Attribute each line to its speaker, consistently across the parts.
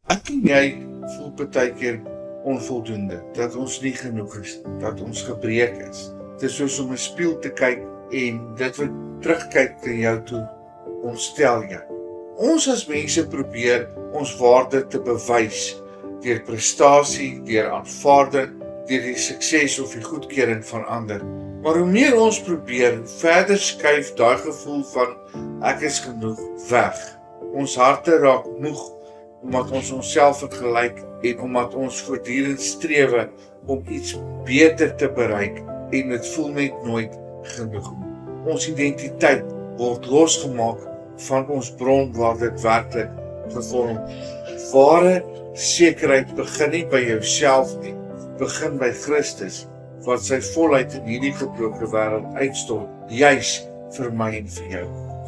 Speaker 1: Ek en jy voel partykeer onvoldoende, dat ons nie genoeg is, dat ons gebreek is. Dit is soos om 'n spieël te kyk en dit wat terugkyk na jou toe, ontstel jou. Ons as mense probeer ons waarde te bewys deur prestasie, deur aanvaarding, deur die sukses of die goedkeuring van ander. Maar hoe meer ons probeer, hoe verder skuif daai gevoel van ek is genoeg weg. Ons harte raak moeg omdat ons onsself vergelyk en omdat ons voortdurend strewe om iets beter te bereik en dit voel net nooit genoeg. Ons identiteit word losgemaak van ons bron waar dit werklik gevorm. Ware sekerheid begin nie by jouself nie, begin by Christus, wat sy volheid in hierdie gebroke wêreld uitstort, juis vir my en vir jou.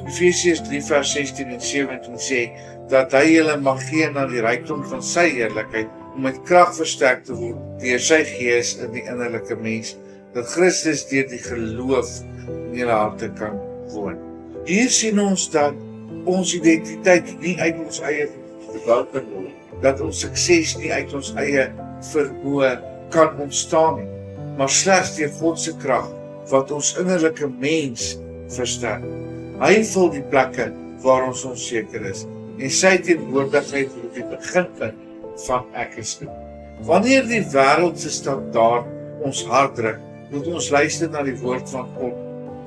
Speaker 1: Efesiërs 3 vers 16 en 17 sê dat hy julle mag gee na die rykdom van sy heerlikheid om met krag versterk te word deur sy gees in die innerlike mens, dat Christus deur die geloof in julle harte kan woon. Hier sien ons dat ons identiteit nie uit ons eie gebou kan word, dat ons sukses nie uit ons eie vermoë kan ontstaan nie, maar slegs deur God se krag wat ons innerlike mens versterk. Hy vul die plekke waar ons onseker is en sy teenwoordigheid word die beginpunt van ek is genoeg. Wanneer die wêreld se standaard ons hart druk, moet ons luister na die woord van God,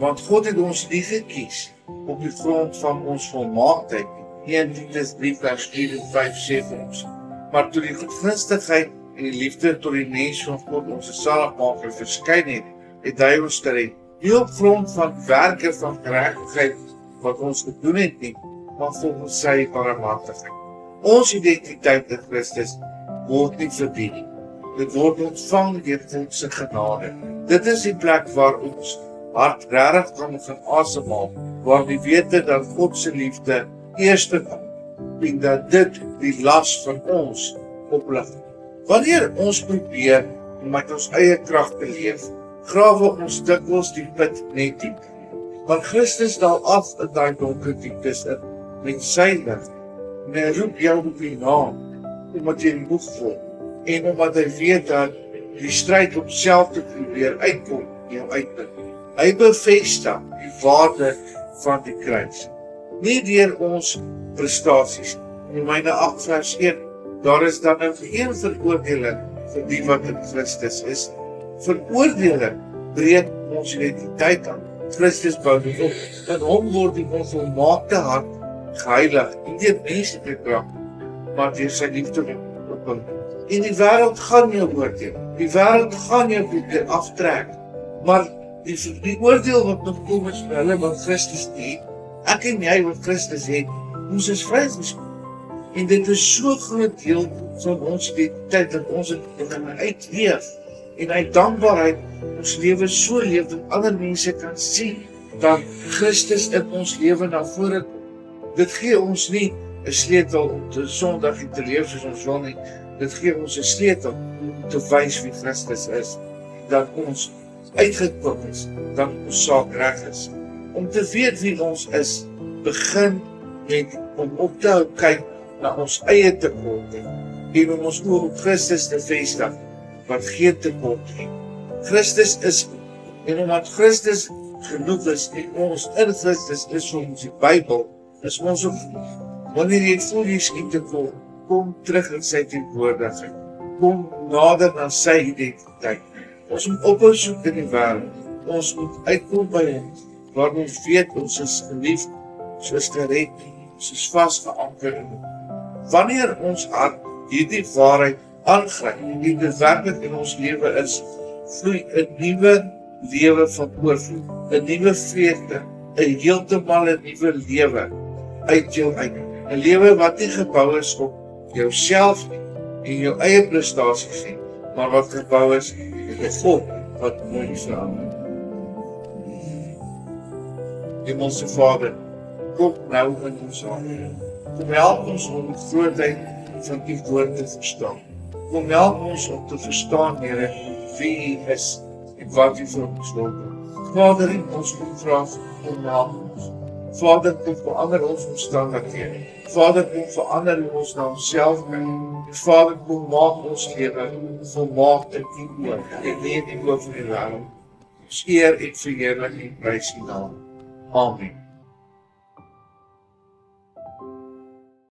Speaker 1: want God het ons nie gekies op die grond van ons volmaaktheid nie. 1 Timoteus 3 vers 4 en 5 sê vir ons, maar toe die goedgunstigheid en die liefde tot die mens van God ons saligmaker verskyn het hy ons gered, nie op grond van werke van geregtigheid wat ons gedoen het nie, maar volgens sy barmhartigheid. Ons identiteit in Christus word nie verbied nie. Dit word ontvang deur God se genade. Dit is die plek waar ons hart regtig kan asemhaal, waar die wete dat God se liefde eerste kom en dat dit die las van ons oplig. Wanneer ons probeer om met ons eie krag te leef, grawe ons dikwels die put net diep. Want Christus daal af in daai donker dieptes in met sy lig. En hy roep jou op die naam, omdat jy moeg voel en omdat hy weet dat die stryd om self te probeer uitkom jou uitdruk. Hy bevestig die waarde van die kruis. Nie deur ons prestasies. In Romeine 8 vers 1, daar is dan nou geen veroordeling vir die wat in Christus is. Veroordeling breek ons identiteit aan. Christus bou dit op. In hom word die onvolmaakte hart geheilig, nie deur menslike krag, maar deur sy liefde op. En die wêreld gaan jou oordeel. Die wêreld gaan jou probeer aftrek. Maar die oordeel wat nog kom is vir hulle wat Christus het. Ek en jy wat Christus het, ons is vrygespreek. En dit is so groot deel van ons identiteit dat ons dit uitleef. En uit dankbaarheid ons lewe so leef dat ander mense kan sien dat Christus in ons lewe na vore kom. Dit gee ons nie 'n sleutel om te sondig en te leef soos ons wil nie. Dit gee ons 'n sleutel om te wys wie Christus is. Dat ons uitgekoop is, dat ons saak reg is. Om te weet wie ons is, begin met om op te hou kyk na ons eie tekorte en om ons oor op Christus te vestig wat geen tekort het. Christus is en omdat Christus genoeg is en ons in Christus is vir ons die Bybel, is ons op. Wanneer jy voel jy skiet te kom terug in sy teenwoordigheid. Kom nader na sy identiteit. Ons moet ophou soek in die wêreld. Ons moet uitkom by hom, waar ons weet ons is geliefd, ons is gered, ons is vasgeanker in hom. Wanneer ons hart hierdie waarheid aangryp en dit werklik in ons lewe is, vloei 'n nuwe lewe van oorvloed, 'n nuwe vreugde, 'n heeltemal 'n nuwe lewe uit jou uit. 'n Lewe wat nie gebou is op jouself en jou eie prestasies nie, maar wat gebou is op 'n God wat nooit verander. Hemelse Vader, kom nou in ons hart. Kom help ons om die grootheid van die woord te verstaan. Kom help ons om te verstaan, Here, wie U is en wat U vir ons wil doen. Vader, ons kom vra, kom help ons. Vader, kom verander ons omstandighede. Vader, kom verander hoe ons na onsself kyk. Vader, kom maak ons lewe volmaak in U oë en nie in die oë van die wêreld. Ons eer en verheerlik en prys U naam. Amen.